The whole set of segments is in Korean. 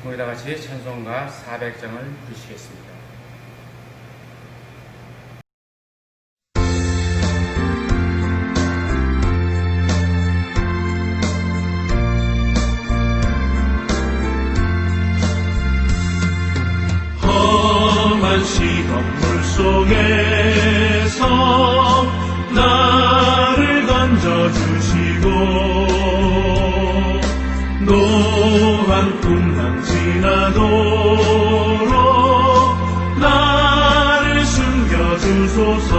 우리 다 같이 찬송가 400장을 부르시겠습니다. 험한 시험물 속에서 나를 던져주시고 노한 풍랑 지나도록 나를 숨겨주소서.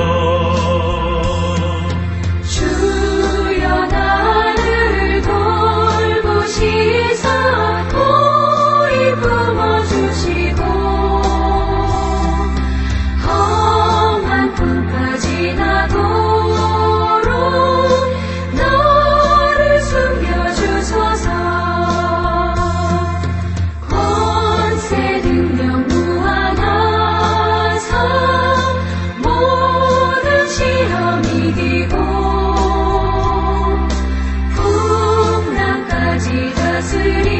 주여 나를 돌보시사 고이 품어주시고 험한 풍파 지나도록 나를 숨겨주소서. 권세 능력 무한하사 모든 시험 이기고 풍랑까지 다스리는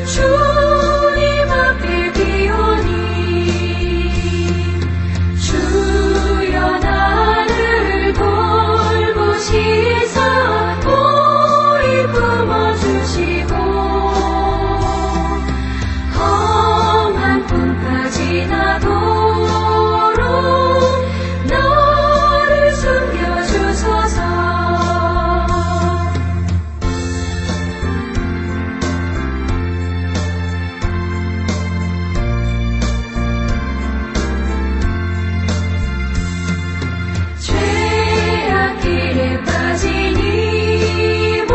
주님 앞에 비오니 주여 나를 돌보시사 고이 품어주시고 험한 풍파 지나도록 나를 숨겨주소서. 죄악길에 빠진 이 몸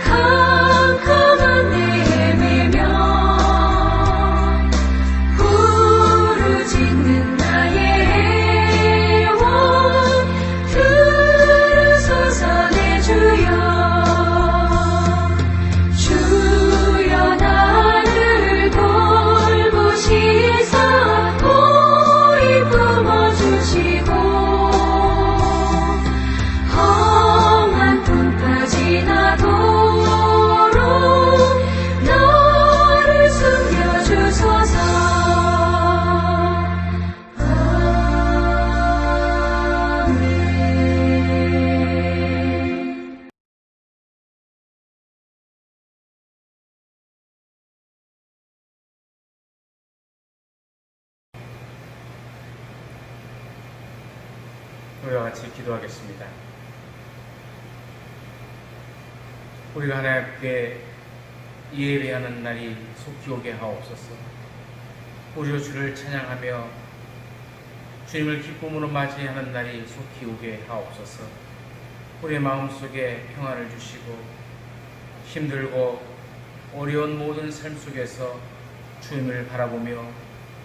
캄캄한 데 헤매며 부르짖는 나의 애원 들으소서. 내 주여 주여 나를 돌보시사 고이 품어주시고 험한 풍파 지나도록 나를 숨겨주소서. 아멘. 우리와 같이 기도하겠습니다. 우리가 하나님께 예배하는 날이 속히 오게 하옵소서. 우리가 주를 찬양하며 주님을 기쁨으로 맞이하는 날이 속히 오게 하옵소서. 우리의 마음속에 평안을 주시고 힘들고 어려운 모든 삶 속에서 주님을 바라보며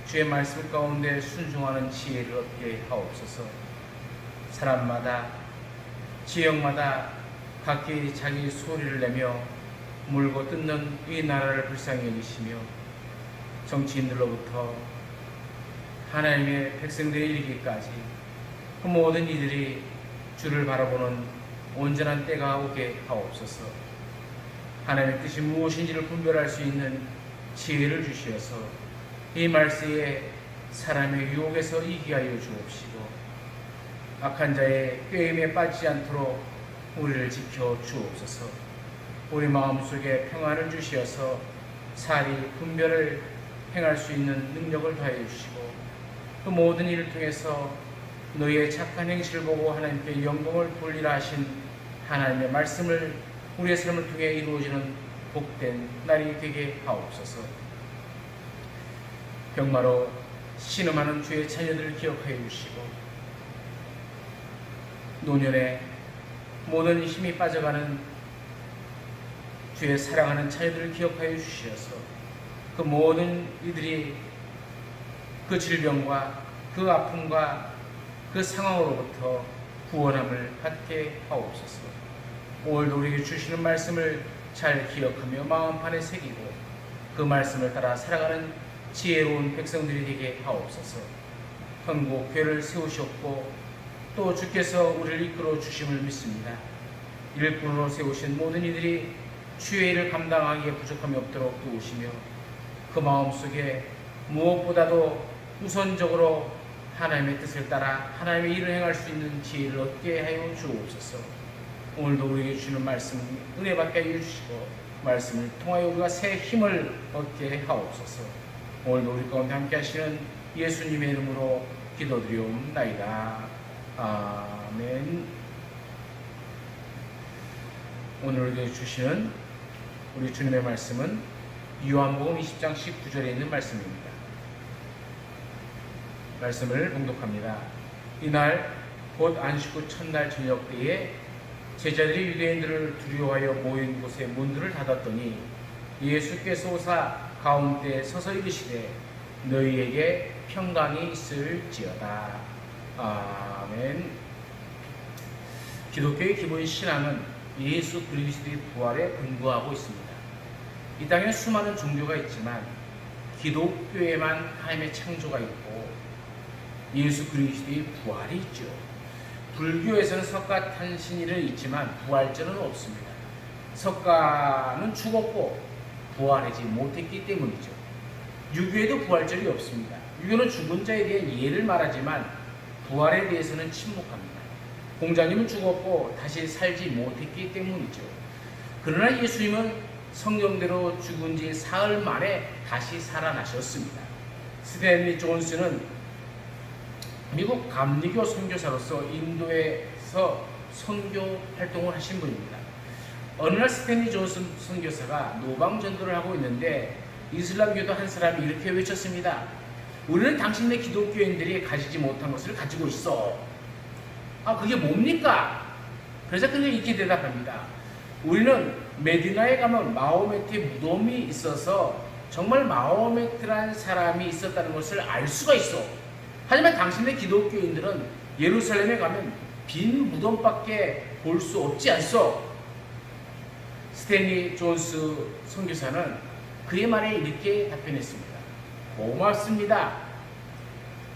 주의 말씀 가운데 순종하는 지혜를 얻게 하옵소서. 사람마다 지역마다 각기 자기 소리를 내며 물고 뜯는 이 나라를 불쌍히 여기시며 정치인들로부터 하나님의 백성들이 이르기까지 그 모든 이들이 주를 바라보는 온전한 때가 오게 하옵소서. 하나님의 뜻이 무엇인지를 분별할 수 있는 지혜를 주시어서 이 말세에 사람의 유혹에서 이기게 하여 주옵시고 악한 자의 꾀임에 빠지지 않도록 우리를 지켜 주옵소서. 우리 마음속에 평안을 주시어서 사리 분별을 행할 수 있는 능력을 더해 주시고 그 모든 일을 통해서 너희의 착한 행실을 보고 하나님께 영광을 돌리라 하신 하나님의 말씀을 우리의 삶을 통해 이루어지는 복된 날이 되게 하옵소서. 병마로 신음하는 주의 자녀들을 기억하여 주시고 노년에 모든 힘이 빠져가는 주의 사랑하는 자녀들을 기억하여 주시어서 그 모든 이들이 그 질병과 그 아픔과 그 상황으로부터 구원함을 받게 하옵소서. 오늘도 우리에게 주시는 말씀을 잘 기억하며 마음판에 새기고 그 말씀을 따라 살아가는 지혜로운 백성들이 되게 하옵소서. 천국 교회를 세우셨고 또 주께서 우리를 이끌어 주심을 믿습니다. 일꾼으로 세우신 모든 이들이 주의 일을 감당하기에 부족함이 없도록 도우시며 그 마음속에 무엇보다도 우선적으로 하나님의 뜻을 따라 하나님의 일을 행할 수 있는 지혜를 얻게 하여 주옵소서. 오늘도 우리에게 주시는 말씀 은혜 받게 하여 주시고 말씀을 통하여 우리가 새 힘을 얻게 하옵소서. 오늘도 우리 가운데 함께 하시는 예수님의 이름으로 기도드리옵나이다. 아멘. 오늘 우리에게 주시는 우리 주님의 말씀은 요한복음 20장 19절에 있는 말씀입니다. 말씀을 봉독합니다. 이날 곧 안식 후 첫날 저녁 때에 제자들이 유대인들을 두려워하여 모인 곳에 문들을 닫았더니 예수께서 오사 가운데 서서 이르시되 너희에게 평강이 있을지어다. 아멘. 기독교의 기본 신앙은 예수 그리스도의 부활에 근거하고 있습니다. 이 땅에 수많은 종교가 있지만 기독교에만 하나님의 창조가 있고 예수 그리스도의 부활이 있죠. 불교에서는 석가탄신일은 있지만 부활절은 없습니다. 석가는 죽었고 부활하지 못했기 때문이죠. 유교에도 부활절이 없습니다. 유교는 죽은 자에 대한 예를 말하지만 부활에 대해서는 침묵합니다. 공자님은 죽었고 다시 살지 못했기 때문이죠. 그러나 예수님은 성경대로 죽은 지 사흘 만에 다시 살아나셨습니다. 스탠리 존스는 미국 감리교 선교사로서 인도에서 선교 활동을 하신 분입니다. 어느 날 스탠리 존스 선교사가 노방전도를 하고 있는데 이슬람교도 한 사람이 이렇게 외쳤습니다. 우리는 당신네 기독교인들이 가지지 못한 것을 가지고 있어. 그게 뭡니까? 그래서 그가 이렇게 대답합니다. 우리는 메디나에 가면 마호메트의 무덤이 있어서 정말 마호메트란 사람이 있었다는 것을 알 수가 있어. 하지만 당신의 기독교인들은 예루살렘에 가면 빈 무덤밖에 볼 수 없지 않소. 스탠리 존스 선교사는 그의 말에 이렇게 답변했습니다. 고맙습니다.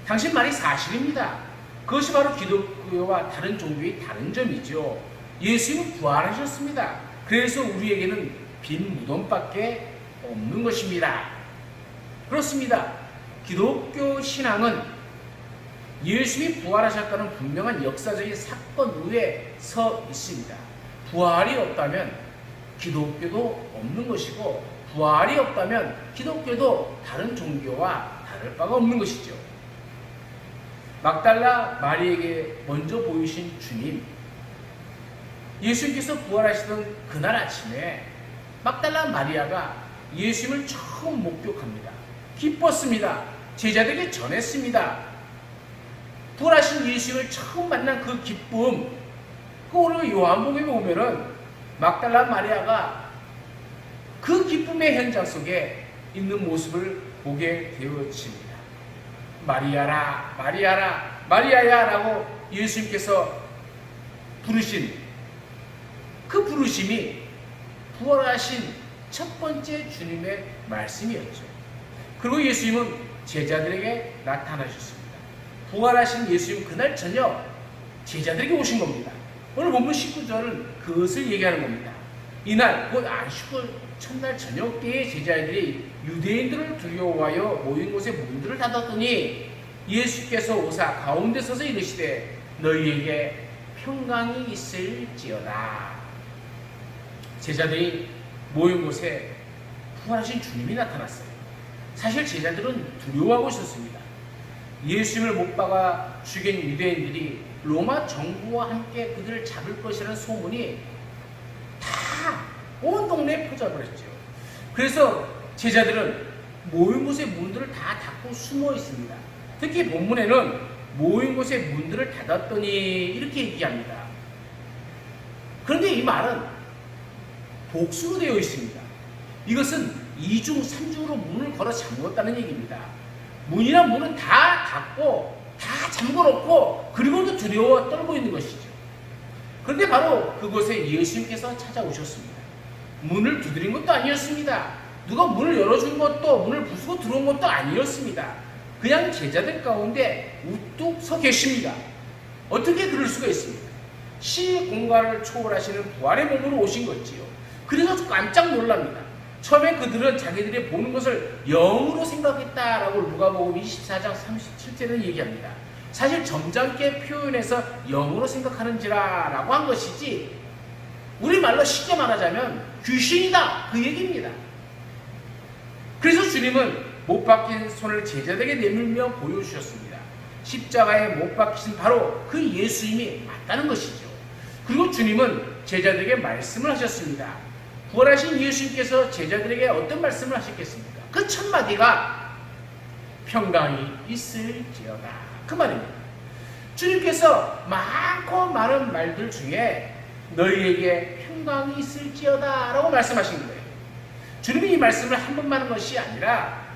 당신 말이 사실입니다. 그것이 바로 기독교와 다른 종교의 다른 점이죠. 예수님은 부활하셨습니다. 그래서 우리에게는 빈 무덤밖에 없는 것입니다. 그렇습니다. 기독교 신앙은 예수님이 부활하셨다는 분명한 역사적인 사건 위에 서 있습니다. 부활이 없다면 기독교도 없는 것이고 부활이 없다면 기독교도 다른 종교와 다를 바가 없는 것이죠. 막달라 마리에게 먼저 보이신 주님, 예수님께서 부활하시던 그날 아침에 막달라 마리아가 예수님을 처음 목격합니다. 기뻤습니다. 제자들에게 전했습니다. 부활하신 예수님을 처음 만난 그 기쁨, 오늘 요한복음에 보면은 막달라 마리아가 그 기쁨의 현장 속에 있는 모습을 보게 되어집니다. 마리아라, 마리아라, 마리아야 라고 예수님께서 부르신 그 부르심이 부활하신 첫 번째 주님의 말씀이었죠. 그리고 예수님은 제자들에게 나타나셨습니다. 부활하신 예수님 그날 저녁 제자들에게 오신 겁니다. 오늘 본문 19절은 그것을 얘기하는 겁니다. 이날 곧 안식 후 첫날 저녁 때에 제자들이 유대인들을 두려워하여 모인 곳에 문들을 닫았더니 예수께서 오사 가운데 서서 이르시되 너희에게 평강이 있을지어다. 제자들이 모인 곳에 부활하신 주님이 나타났어요. 사실 제자들은 두려워하고 있었습니다. 예수님을 못 박아 죽인 유대인들이 로마 정부와 함께 그들을 잡을 것이라는 소문이 다 온 동네에 퍼져버렸죠. 그래서 제자들은 모인 곳의 문들을 다 닫고 숨어 있습니다. 특히 본문에는 모인 곳의 문들을 닫았더니 이렇게 얘기합니다. 그런데 이 말은 복수로 되어 있습니다. 이것은 2중, 3중으로 문을 걸어 잠궜다는 얘기입니다. 문이나 문은 다 닫고 다 잠궈놓고 그리고도 두려워 떨고 있는 것이죠. 그런데 바로 그곳에 예수님께서 찾아오셨습니다. 문을 두드린 것도 아니었습니다. 누가 문을 열어준 것도 문을 부수고 들어온 것도 아니었습니다. 그냥 제자들 가운데 우뚝 서 계십니다. 어떻게 그럴 수가 있습니다. 시 공간을 초월하시는 부활의 몸으로 오신 거지요. 그래서 깜짝 놀랍니다. 처음에 그들은 자기들이 보는 것을 영으로 생각했다라고 누가복음 24장 37절에는 얘기합니다. 사실 점잖게 표현해서 영으로 생각하는지라라고 한 것이지 우리말로 쉽게 말하자면 귀신이다 그 얘기입니다. 그래서 주님은 못 박힌 손을 제자들에게 내밀며 보여주셨습니다. 십자가에 못 박히신 바로 그 예수님이 맞다는 것이죠. 그리고 주님은 제자들에게 말씀을 하셨습니다. 부활하신 예수님께서 제자들에게 어떤 말씀을 하셨겠습니까? 그 첫 마디가 평강이 있을지어다 그 말입니다. 주님께서 많고 많은 말들 중에 너희에게 평강이 있을지어다 라고 말씀하신 거예요. 주님이 이 말씀을 한 번만 한 것이 아니라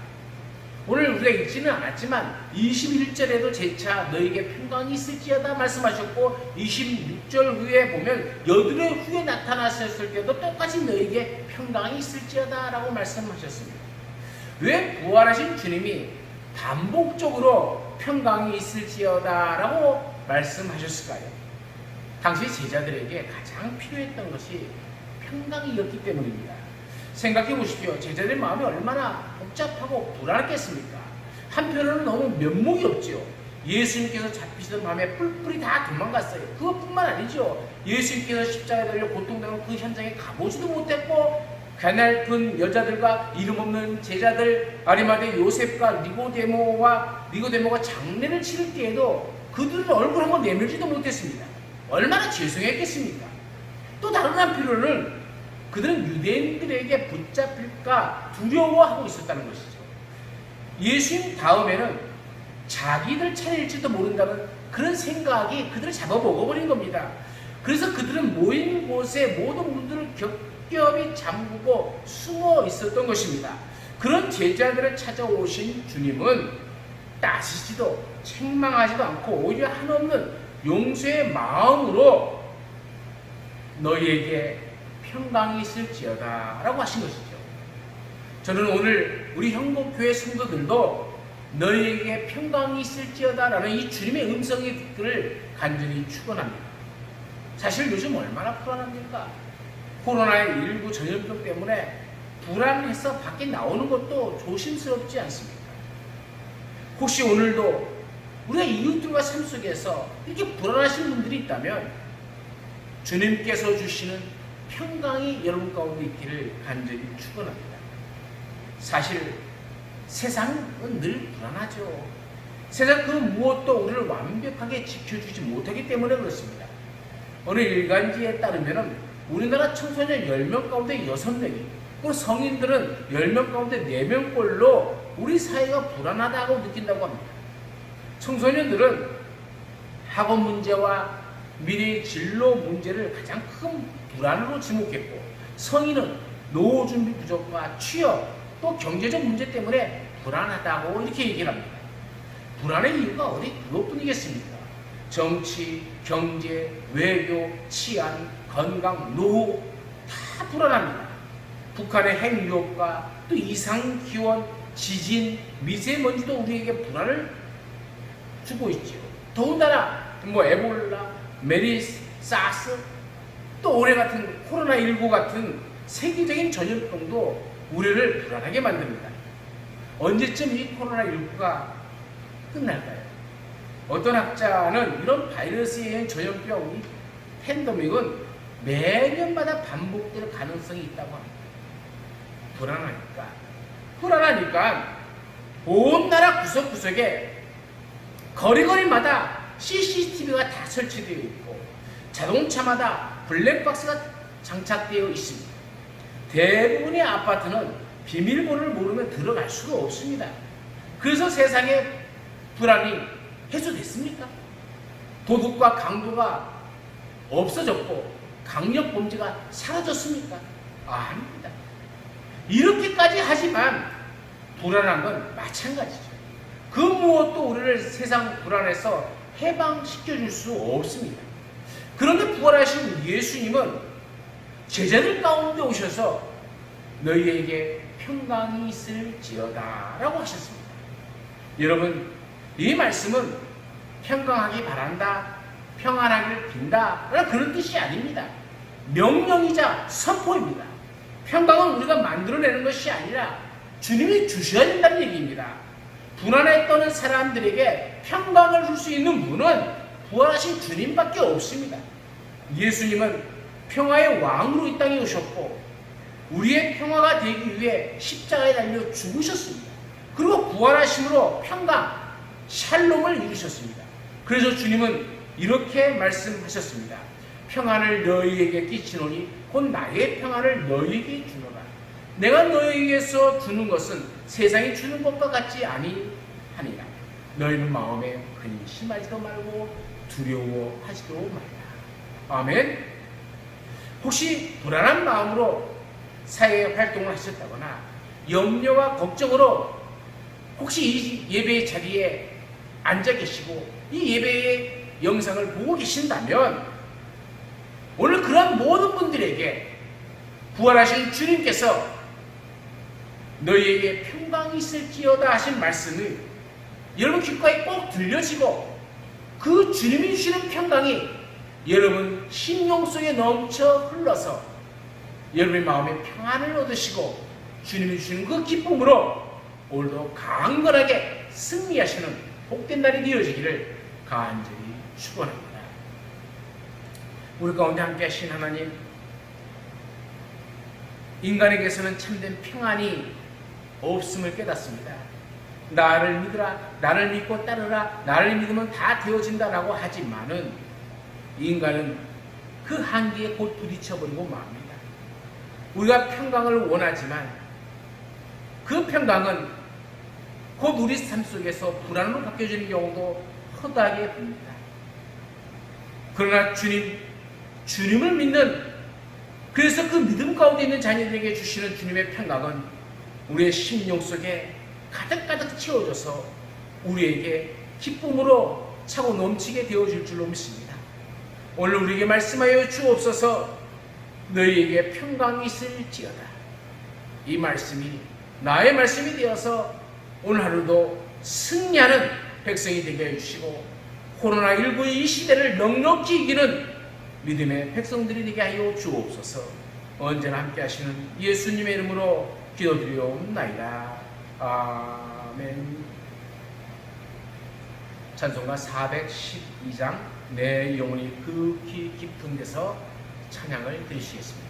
오늘 우리가 읽지는 않았지만 21절에도 재차 너희에게 평강이 있을지어다 말씀하셨고 26절 후에 보면 여드레 후에 나타나셨을 때도 똑같이 너희에게 평강이 있을지어다 라고 말씀하셨습니다. 왜 부활하신 주님이 반복적으로 평강이 있을지어다 라고 말씀하셨을까요? 당시 제자들에게 가장 필요했던 것이 평강이었기 때문입니다. 생각해 보십시오. 제자들의 마음이 얼마나 복잡하고 불안했겠습니까? 한편으로는 너무 면목이 없지요. 예수님께서 잡히시던 밤에 뿔뿔이 다 도망갔어요. 그것뿐만 아니죠. 예수님께서 십자가에 달려 고통당하는 그 현장에 가보지도 못했고 가냘픈 여자들과 이름 없는 제자들 아리마대 요셉과 니고데모가 장례를 치를 때에도 그들은 얼굴 한번 내밀지도 못했습니다. 얼마나 죄송했겠습니까? 또 다른 한편으로는 그들은 유대인들에게 붙잡힐까 두려워하고 있었다는 것이죠. 예수님 다음에는 자기들 차례일지도 모른다는 그런 생각이 그들을 잡아먹어버린 겁니다. 그래서 그들은 모인 곳에 모든 문들을 겹겹이 잠그고 숨어 있었던 것입니다. 그런 제자들을 찾아오신 주님은 따지지도 책망하지도 않고 오히려 한없는 용서의 마음으로 너희에게 평강이 있을지어다 라고 하신 것이죠. 저는 오늘 우리 형곡교회 성도들도 너희에게 평강이 있을지어다 라는 이 주님의 음성이 듣기를 간절히 축원합니다. 사실 요즘 얼마나 불안합니까? 코로나19 전염병 때문에 불안해서 밖에 나오는 것도 조심스럽지 않습니까? 혹시 오늘도 우리가 이웃들과 삶 속에서 이렇게 불안하신 분들이 있다면 주님께서 주시는 평강이 여러분 가운데 있기를 간절히 축원합니다. 사실 세상은 늘 불안하죠. 세상 그 무엇도 우리를 완벽하게 지켜주지 못하기 때문에 그렇습니다. 어느 일간지에 따르면 우리나라 청소년 10명 가운데 6명이 그리고 성인들은 10명 가운데 4명꼴로 우리 사회가 불안하다고 느낀다고 합니다. 청소년들은 학업 문제와 미래의 진로 문제를 가장 큰 불안으로 지목했고 성인은 노후 준비 부족과 취업 또 경제적 문제 때문에 불안하다고 이렇게 얘기를 합니다. 불안의 이유가 어디 그것뿐이겠습니까? 정치, 경제, 외교, 치안, 건강, 노후 다 불안합니다. 북한의 핵 위협과 또 이상 기온, 지진, 미세먼지도 우리에게 불안을 주고 있죠. 더군다나 에볼라, 메리스, 사스 또 올해 같은 코로나19 같은 세계적인 전염병도 우리를 불안하게 만듭니다. 언제쯤 이 코로나19가 끝날까요? 어떤 학자는 이런 바이러스에 의한 전염병, 이 팬데믹은 매년마다 반복될 가능성이 있다고 합니다. 불안하니까 온 나라 구석구석에 거리마다 CCTV가 다 설치되어 있고 자동차마다 블랙박스가 장착되어 있습니다. 대부분의 아파트는 비밀번호를 모르면 들어갈 수가 없습니다. 그래서 세상에 불안이 해소됐습니까? 도둑과 강도가 없어졌고 강력범죄가 사라졌습니까? 아닙니다. 이렇게까지 하지만 불안한 건 마찬가지죠. 그 무엇도 우리를 세상 불안에서 해방시켜줄 수 없습니다. 그런데 부활하신 예수님은 제자들 가운데 오셔서 너희에게 평강이 있을지어다 라고 하셨습니다. 여러분, 이 말씀은 평강하기 바란다, 평안하기를 빈다 라는 그런 뜻이 아닙니다. 명령이자 선포입니다. 평강은 우리가 만들어내는 것이 아니라 주님이 주셔야 된다는 얘기입니다. 불안에 떠는 사람들에게 평강을 줄 수 있는 분은 부활하신 주님밖에 없습니다. 예수님은 평화의 왕으로 이 땅에 오셨고 우리의 평화가 되기 위해 십자가에 달려 죽으셨습니다. 그리고 부활하심으로 평강, 샬롬을 이루셨습니다. 그래서 주님은 이렇게 말씀하셨습니다. 평안을 너희에게 끼치노니 곧 나의 평안을 너희에게 주노라. 내가 너희에게서 주는 것은 세상이 주는 것과 같지 아니하니라. 너희는 마음에 근심하지도 말고 두려워하지도 말라. 아멘. 혹시 불안한 마음으로 사회 활동을 하셨다거나 염려와 걱정으로 혹시 이 예배의 자리에 앉아 계시고 이 예배의 영상을 보고 계신다면 오늘 그런 모든 분들에게 부활하신 주님께서 너희에게 평강이 있을지어다 하신 말씀을 여러분 귓가에 꼭 들려지고 그 주님이 주시는 평강이 여러분 심령 속에 넘쳐 흘러서 여러분의 마음에 평안을 얻으시고 주님이 주시는 그 기쁨으로 오늘도 강건하게 승리하시는 복된 날이 되어지기를 간절히 축원합니다. 우리 가운데 함께 하신 하나님, 인간에게서는 참된 평안이 없음을 깨닫습니다. 나를 믿으라, 나를 믿고 따르라, 나를 믿으면 다 되어진다라고 하지만은 인간은 그 한계에 곧 부딪혀버리고 맙니다. 우리가 평강을 원하지만 그 평강은 곧 우리 삶 속에서 불안으로 바뀌어지는 경우도 허다하게 봅니다. 그러나 주님을 믿는, 그래서 그 믿음 가운데 있는 자녀들에게 주시는 주님의 평강은 우리의 심령 속에 가득가득 채워져서 우리에게 기쁨으로 차고 넘치게 되어질 줄로 믿습니다. 오늘 우리에게 말씀하여 주옵소서. 너희에게 평강이 있을지어다. 이 말씀이 나의 말씀이 되어서 오늘 하루도 승리하는 백성이 되게 해주시고 코로나19의 이 시대를 넉넉히 이기는 믿음의 백성들이 되게 하여 주옵소서. 언제나 함께 하시는 예수님의 이름으로 기도드리옵나이다. 아멘. 찬송가 412장 내 영혼이 극히 깊은 데서 찬양을 드리시겠습니다.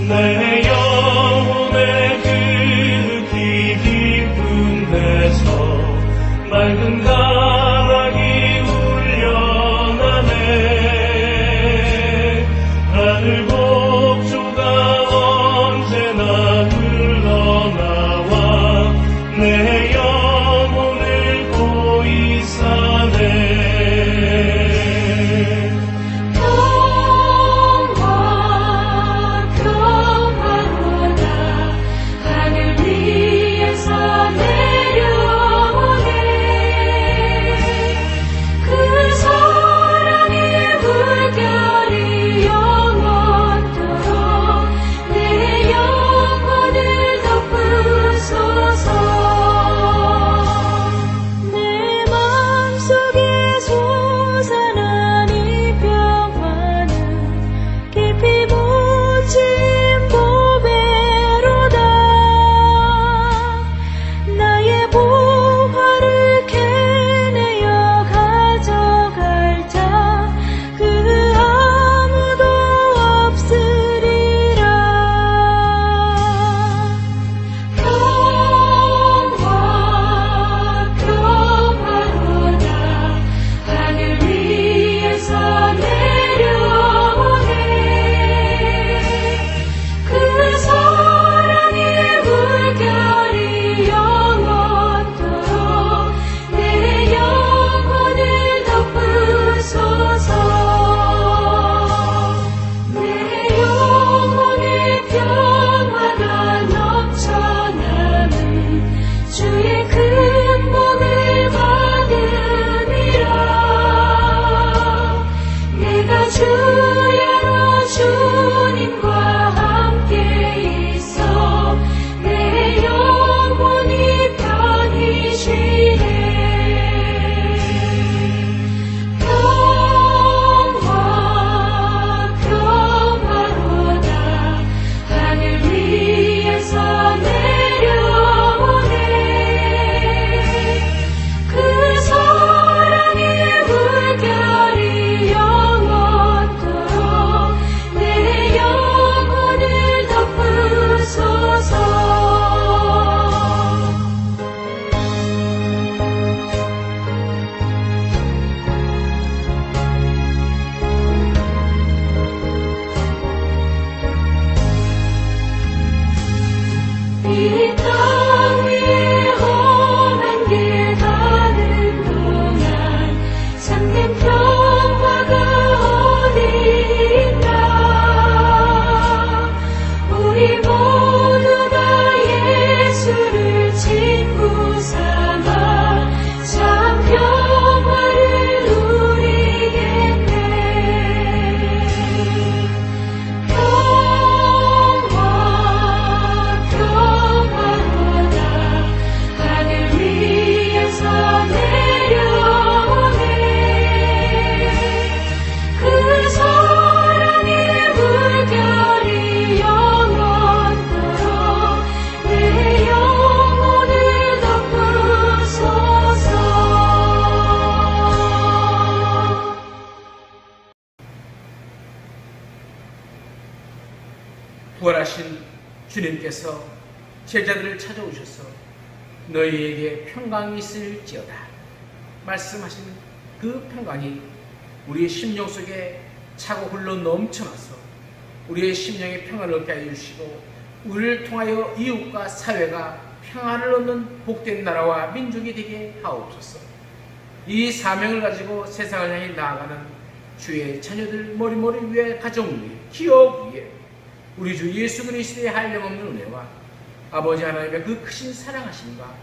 내 영혼의 극히 깊은 데서 맑은 가락이 울려나네. 하늘 곡조가 언제나 흘러나와 내 영혼을 고이 사네. 하늘 위에서 내려오네. 이 땅 위에 험한 길 가는 동안 참된 평화가 어디 있나. 우리 모두 다 예수를 친구 삼아 참 평화를 누리겠네. 평화로다 하늘 위에서 내려오네. 그 사랑의 물결이 영원토록 내 영혼을 덮으소서. 부활하신 주님께서 제자들을 찾아오셔서 너희에게 평강이 있을지어다 말씀하신 그 평강이 우리의 심령 속에 차고 흘러 넘쳐나서 우리의 심령에 평안을 얻게 하여 주시고 우리를 통하여 이웃과 사회가 평안을 얻는 복된 나라와 민족이 되게 하옵소서. 이 사명을 가지고 세상을 향해 나아가는 주의 자녀들 머리머리 위에 가정 위에 기업 위에 우리 주 예수 그리스도의 한량없는 은혜와 아버지 하나님의 그 크신 사랑하심과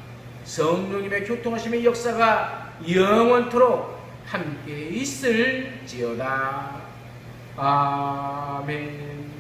성령님의 교통하심의 역사가 영원토록 함께 있을지어다. 아멘.